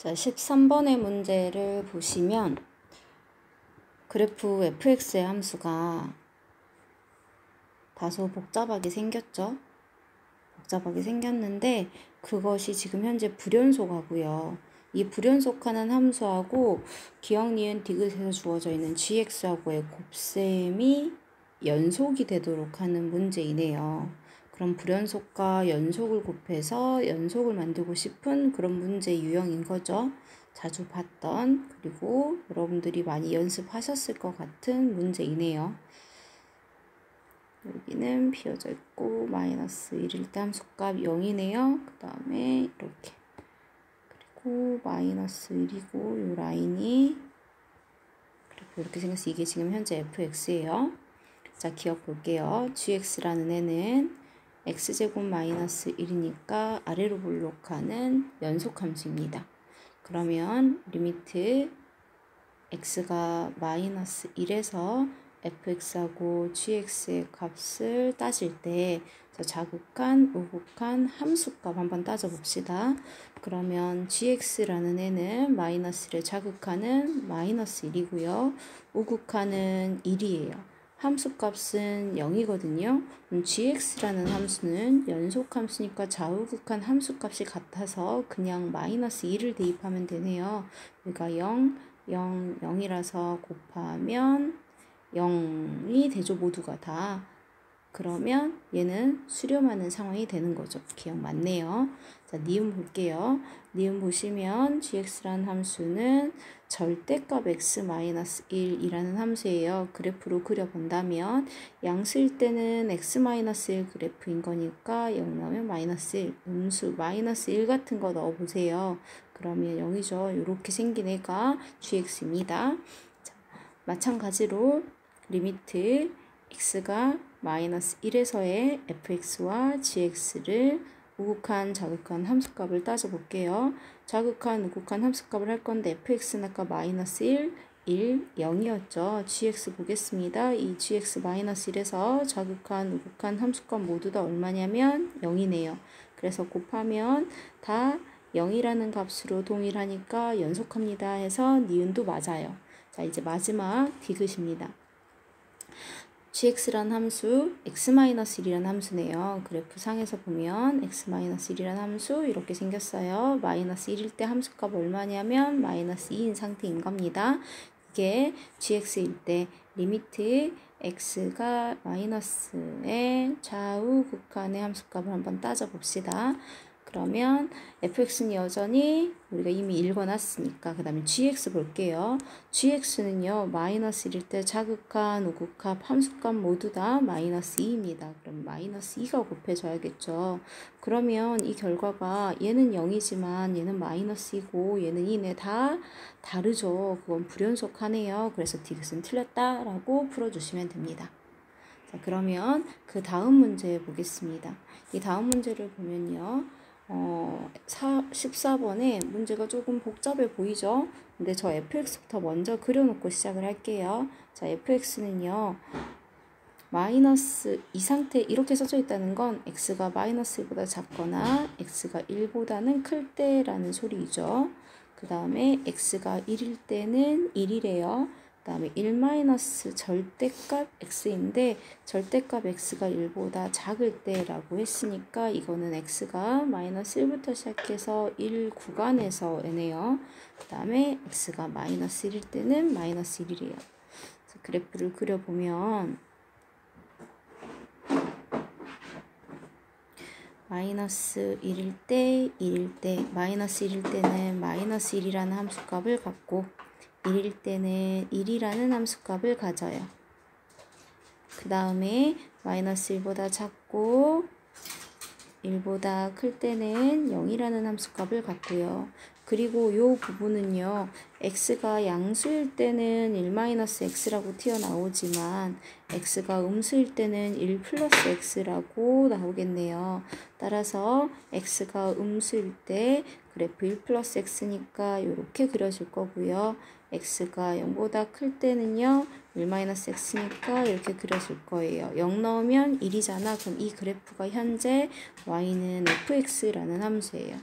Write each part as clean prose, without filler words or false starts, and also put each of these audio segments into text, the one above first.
자, 13번의 문제를 보시면 그래프 fx의 함수가 다소 복잡하게 생겼죠. 복잡하게 생겼는데 그것이 지금 현재 불연속하고요. 이 불연속하는 함수하고 기억, 니은, 디귿에서 주어져 있는 gx하고의 곱셈이 연속이 되도록 하는 문제이네요. 그럼 불연속과 연속을 곱해서 연속을 만들고 싶은 그런 문제 유형인 거죠. 자주 봤던, 그리고 여러분들이 많이 연습하셨을 것 같은 문제이네요. 여기는 비어져 있고 마이너스 1일 때 함수값 0이네요. 그 다음에 이렇게, 그리고 마이너스 1이고 이 라인이 이렇게 생겼어요. 이게 지금 현재 fx예요. 자, 기억 볼게요. gx라는 애는 x제곱 마이너스 1이니까 아래로 볼록하는 연속함수입니다. 그러면 리미트 x가 마이너스 1에서 fx하고 gx의 값을 따질 때 자극한, 우극한 함수값 한번 따져봅시다. 그러면 gx라는 애는 마이너스 1의 자극하는 마이너스 1이고요. 우극하는 1이에요. 함수값은 0이거든요. gx라는 함수는 연속함수니까 좌우극한 함수값이 같아서 그냥 마이너스 2를 대입하면 되네요. 그러니까 0, 0, 0이라서 곱하면 0이 되죠. 모두가 다. 그러면 얘는 수렴하는 상황이 되는 거죠. 기억 맞네요. 자, 니은 볼게요. 니은 보시면 gx라는 함수는 절대값 x-1이라는 함수예요. 그래프로 그려본다면 양수일 때는 x-1 그래프인 거니까 0 나오면 마이너스 1, 음수 마이너스 1 같은 거 넣어보세요. 그러면 0이죠. 이렇게 생긴 애가 gx입니다. 자, 마찬가지로 리미트 x가 마이너스 1에서의 fx와 gx를 우극한, 자극한 함수값을 따져볼게요. 자극한, 우극한 함수값을 할 건데 fx는 아까 마이너스 1, 1, 0이었죠. gx 보겠습니다. 이 gx 마이너스 1에서 자극한, 우극한 함수값 모두 다 얼마냐면 0이네요. 그래서 곱하면 다 0이라는 값으로 동일하니까 연속합니다 해서 니은도 맞아요. 자, 이제 마지막 디귿입니다. gx란 함수, x-1이라는 함수네요. 그래프 상에서 보면 x-1이라는 함수 이렇게 생겼어요. 마이너스 1일 때 함수값 얼마냐면 마이너스 2인 상태인 겁니다. 이게 gx일 때 리미트 x가 마이너스의 좌우 극한의 함수값을 한번 따져봅시다. 그러면 fx는 여전히 우리가 이미 읽어놨으니까 그 다음에 gx 볼게요. gx는요 마이너스 1일 때 자극한, 우극한 함수값 모두 다 마이너스 2입니다. 그럼 마이너스 2가 곱해져야겠죠. 그러면 이 결과가 얘는 0이지만 얘는 마이너스 2고 얘는 2네. 다 다르죠. 그건 불연속하네요. 그래서 디귿은 틀렸다라고 풀어주시면 됩니다. 자, 그러면 그 다음 문제 보겠습니다. 이 다음 문제를 보면요. 14번에 문제가 조금 복잡해 보이죠? 근데 저 fx부터 먼저 그려놓고 시작을 할게요. 자, fx는요. 마이너스 이 상태 이렇게 써져 있다는 건 x가 마이너스 1보다 작거나 x가 1보다는 클 때라는 소리죠. 그 다음에 x가 1일 때는 1이래요. 그 다음에 1- 절대값 x인데 절대값 x가 1보다 작을 때라고 했으니까 이거는 x가 마이너스 1부터 시작해서 1 구간에서 애네요. 그 다음에 x가 마이너스 1일 때는 마이너스 1이래요. 그래프를 그려보면 마이너스 1일 때, 1일 때, 마이너스 1일 때는 마이너스 1이라는 함수값을 갖고 1일 때는 1이라는 함수값을 가져요. 그 다음에 마이너스 1보다 작고 1보다 클 때는 0이라는 함수값을 갖고요. 그리고 이 부분은요. x가 양수일 때는 1-x라고 튀어나오지만 x가 음수일 때는 1 플러스 x라고 나오겠네요. 따라서 x가 음수일 때 그래프 1 플러스 x니까 이렇게 그려질 거고요. x가 0보다 클 때는요. 1-x니까 이렇게 그려질 거예요. 0 넣으면 1이잖아. 그럼 이 그래프가 현재 y는 fx라는 함수예요.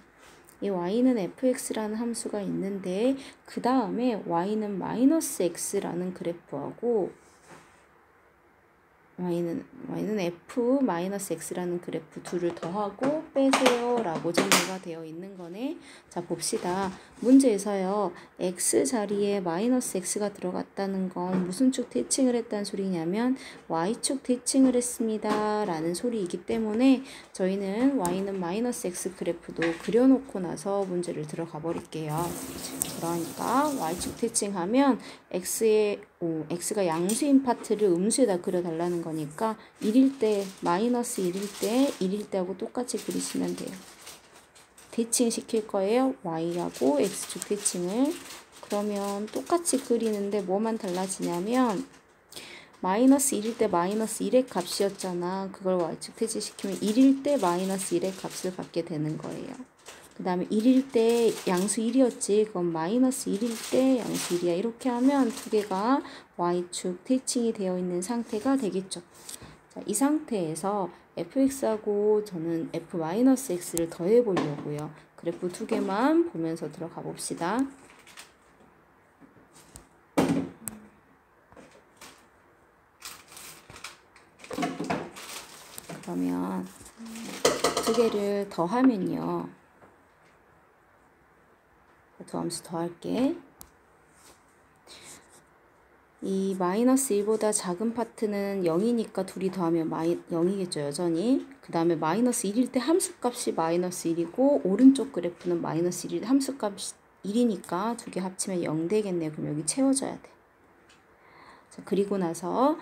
이 y는 fx라는 함수가 있는데 그 다음에 y는 마이너스 x라는 그래프하고 y는 f-x라는 그래프 둘을 더하고 빼세요 라고 정리가 되어 있는 거네. 자, 봅시다. 문제에서요, x 자리에 마이너스 x가 들어갔다는 건 무슨 축 대칭을 했다는 소리냐면 y축 대칭을 했습니다 라는 소리이기 때문에 저희는 y는 마이너스 x 그래프도 그려놓고 나서 문제를 들어가 버릴게요. 그러니까 y축 대칭하면 x가 양수인 파트를 음수에다 그려달라는 거니까 1일 때, 마이너스 1일 때, 1일 때하고 똑같이 그리시면 돼요. 대칭 시킬 거예요. y하고 x축 대칭을. 그러면 똑같이 그리는데 뭐만 달라지냐면 마이너스 1일 때 마이너스 1의 값이었잖아. 그걸 y축 대칭시키면 1일 때 마이너스 1의 값을 갖게 되는 거예요. 그 다음에 1일 때 양수 1이었지. 그건 마이너스 1일 때 양수 1이야. 이렇게 하면 두 개가 y축 대칭이 되어 있는 상태가 되겠죠. 자, 이 상태에서 fx하고 저는 f-x를 더해 보려고요. 그래프 두 개만 보면서 들어가 봅시다. 그러면 두 개를 더하면요. 두 함수 더할게. 이 마이너스 1보다 작은 파트는 0이니까 둘이 더하면 0이겠죠, 여전히. 그 다음에 마이너스 1일 때 함수값이 마이너스 1이고 오른쪽 그래프는 마이너스 1일 때 함수값이 1이니까 두 개 합치면 0 되겠네요. 그럼 여기 채워줘야 돼. 자, 그리고 나서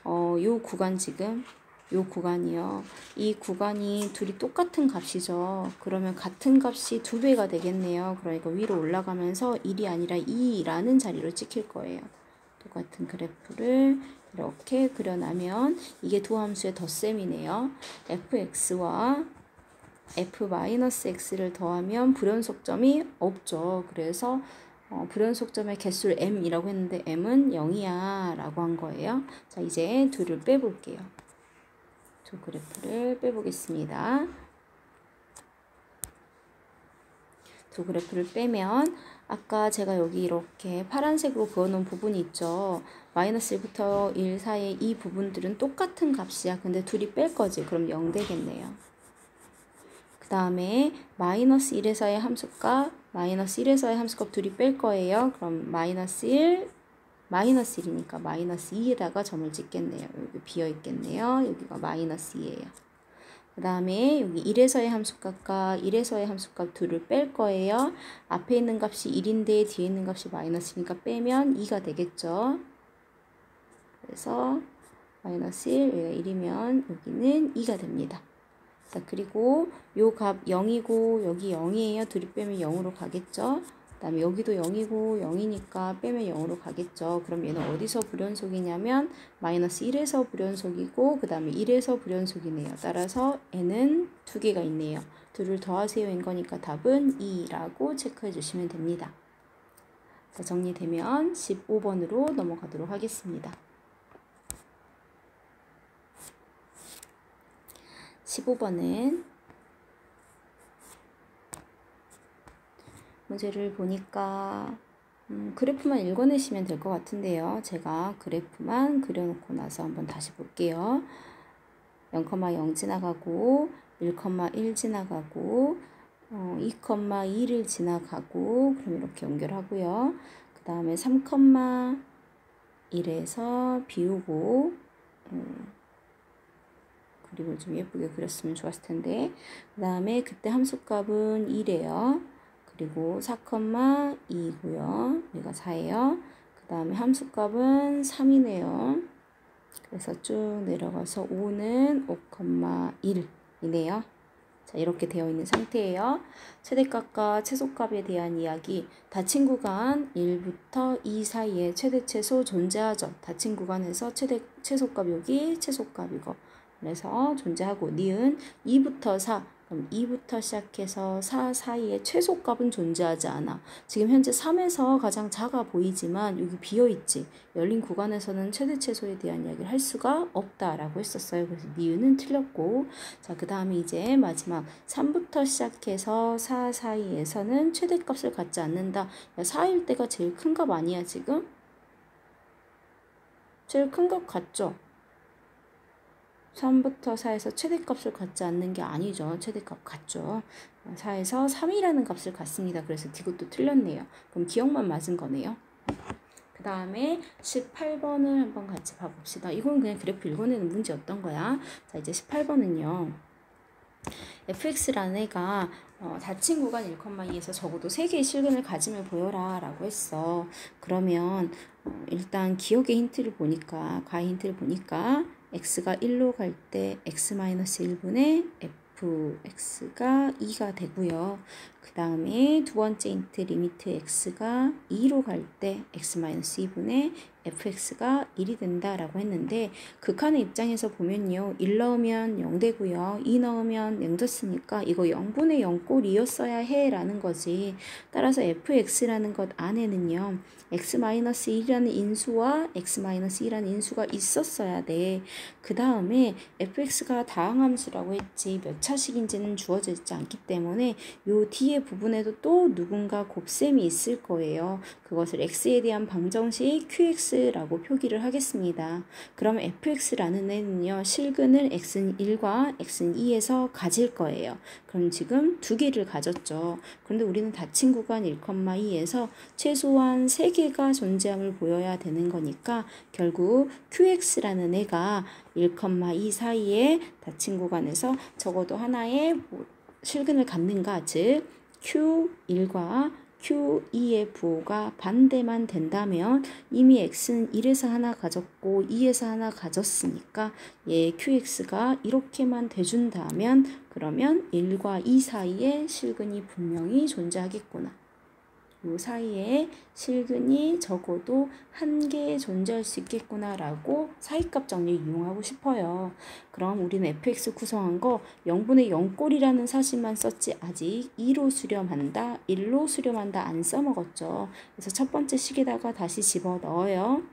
요 구간 지금 요 구간이요. 이 구간이 둘이 똑같은 값이죠. 그러면 같은 값이 2배가 되겠네요. 그러니까 위로 올라가면서 1이 아니라 2라는 자리로 찍힐 거예요. 똑같은 그래프를 이렇게 그려나면 이게 두 함수의 덧셈이네요. fx와 f-x를 더하면 불연속점이 없죠. 그래서 불연속점의 개수를 m이라고 했는데 m은 0이야 라고 한 거예요. 자, 이제 둘을 빼볼게요. 두 그래프를 빼보겠습니다. 두 그래프를 빼면 아까 제가 여기 이렇게 파란색으로 그어놓은 부분이 있죠. 마이너스 1부터 1 사이에 이 부분들은 똑같은 값이야. 근데 둘이 뺄 거지. 그럼 0 되겠네요. 그 다음에 마이너스 1에서의 함수값, 마이너스 1에서의 함수값 둘이 뺄 거예요. 그럼 마이너스 1, 마이너스 1이니까 마이너스 2에다가 점을 찍겠네요. 여기 비어 있겠네요. 여기가 마이너스 2예요. 그 다음에 여기 1에서의 함수값과 1에서의 함수값 둘을 뺄 거예요. 앞에 있는 값이 1인데 뒤에 있는 값이 마이너스니까 빼면 2가 되겠죠. 그래서 마이너스 1, 여기가 1이면 여기는 2가 됩니다. 자, 그리고 요 값 0이고 여기 0이에요. 둘이 빼면 0으로 가겠죠. 그 다음에 여기도 0이고 0이니까 빼면 0으로 가겠죠. 그럼 얘는 어디서 불연속이냐면 마이너스 1에서 불연속이고 그 다음에 1에서 불연속이네요. 따라서 n은 두 개가 있네요. 둘을 더하세요 인 거니까 답은 2라고 체크해 주시면 됩니다. 자, 정리되면 15번으로 넘어가도록 하겠습니다. 15번은 문제를 보니까 그래프만 읽어내시면 될 것 같은데요. 제가 그래프만 그려놓고 나서 한번 다시 볼게요. 0,0 지나가고 1,1 지나가고 2,2를 지나가고 그럼 이렇게 연결하고요. 그 다음에 3,1에서 비우고 그리고 좀 예쁘게 그렸으면 좋았을 텐데 그 다음에 그때 함수값은 2래요. 그리고 4,2고요. 얘가 4예요. 그 다음에 함수값은 3이네요. 그래서 쭉 내려가서 5는 5,1이네요. 자, 이렇게 되어 있는 상태예요. 최대값과 최소값에 대한 이야기. 닫힌 구간 1부터 2 사이에 최대 최소 존재하죠. 닫힌 구간에서 최소값 여기 최소값 이거. 그래서 존재하고 니은 2부터 4 그럼 2부터 시작해서 4 사이에 최소값은 존재하지 않아. 지금 현재 3에서 가장 작아 보이지만 여기 비어있지. 열린 구간에서는 최대 최소에 대한 이야기를 할 수가 없다라고 했었어요. 그래서 니은은 틀렸고, 자, 그 다음에 이제 마지막 3부터 시작해서 4 사이에서는 최대값을 갖지 않는다. 4일 때가 제일 큰 값 아니야 지금? 제일 큰 값 같죠? 3부터 4에서 최대값을 갖지 않는 게 아니죠. 최대값 같죠. 4에서 3이라는 값을 갖습니다. 그래서 이것도 틀렸네요. 그럼 기억만 맞은 거네요. 그 다음에 18번을 한번 같이 봐봅시다. 이건 그냥 그래프 읽어내는 문제였던 거야. 자, 이제 18번은요. fx라는 애가 닫힌 구간 1,2에서 적어도 3개의 실근을 가짐을 보여라 라고 했어. 그러면 일단 기억의 힌트를 보니까, 가의 힌트를 보니까 x가 1로 갈 때 x-1분의 fx가 2가 되고요. 그 다음에 두 번째 힌트 리미트 x가 2로 갈 때 x-2분의 fx가 1이 된다라고 했는데 극한의 입장에서 보면요. 1 넣으면 0 되고요. 2 넣으면 0 졌으니까 이거 0분의 0꼴이었어야 해 라는 거지. 따라서 fx라는 것 안에는요. x-1이라는 인수와 x-2라는 인수가 있었어야 돼. 그 다음에 fx가 다항함수라고 했지 몇 차식인지는 주어져 있지 않기 때문에 요 뒤에 부분에도 또 누군가 곱셈이 있을 거예요. 그것을 x에 대한 방정식 qx라고 표기를 하겠습니다. 그러면 fx라는 애는요. 실근을 x는 1과 x는 2에서 가질 거예요. 그럼 지금 두 개를 가졌죠. 그런데 우리는 닫힌 구간 1,2에서 최소한 3개가 존재함을 보여야 되는 거니까 결국 qx라는 애가 1,2 사이에 닫힌 구간에서 적어도 하나의 실근을 갖는가, 즉 q1과 q2의 부호가 반대만 된다면 이미 x는 1에서 하나 가졌고 2에서 하나 가졌으니까 얘 qx가 이렇게만 돼준다면 그러면 1과 2 사이에 실근이 분명히 존재하겠구나. 요 사이에 실근이 적어도 한 개 존재할 수 있겠구나 라고 사이값 정리 이용하고 싶어요. 그럼 우리는 fx 구성한 거 0분의 0꼴이라는 사실만 썼지 아직 2로 수렴한다, 1로 수렴한다 안 써먹었죠. 그래서 첫 번째 식에다가 다시 집어넣어요.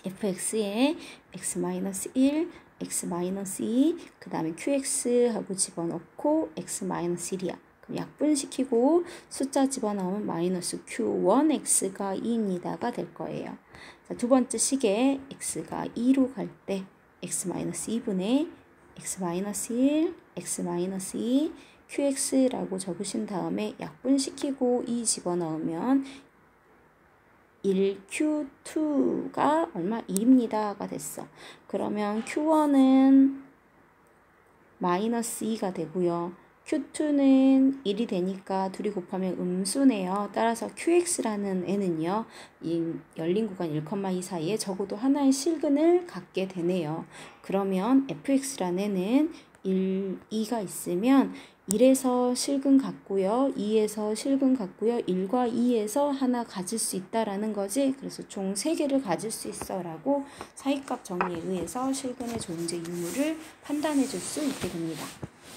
fx에 x-1, x-2, 그 다음에 qx 하고 집어넣고 x-1이야. 약분시키고 숫자 집어넣으면 마이너스 q1x가 2입니다가 될 거예요. 자, 두 번째 식에 x가 2로 갈 때 x-2분의 x-1, x-2, qx라고 적으신 다음에 약분시키고 2 집어넣으면 1q2가 얼마? 1입니다가 됐어. 그러면 q1은 마이너스 2가 되고요. q2는 1이 되니까 둘이 곱하면 음수네요. 따라서 qx라는 애는요. 이 열린 구간 1,2 사이에 적어도 하나의 실근을 갖게 되네요. 그러면 fx라는 애는 1, 2가 있으면 1에서 실근 갖고요. 2에서 실근 갖고요. 1과 2에서 하나 가질 수 있다라는 거지. 그래서 총 3개를 가질 수 있어 라고 사이값 정리에 의해서 실근의 존재 유무를 판단해 줄 수 있게 됩니다.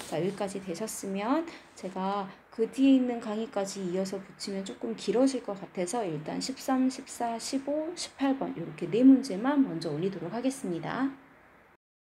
자, 여기까지 되셨으면 제가 그 뒤에 있는 강의까지 이어서 붙이면 조금 길어질 것 같아서 일단 13, 14, 15, 18번 이렇게 4문제만 먼저 올리도록 하겠습니다.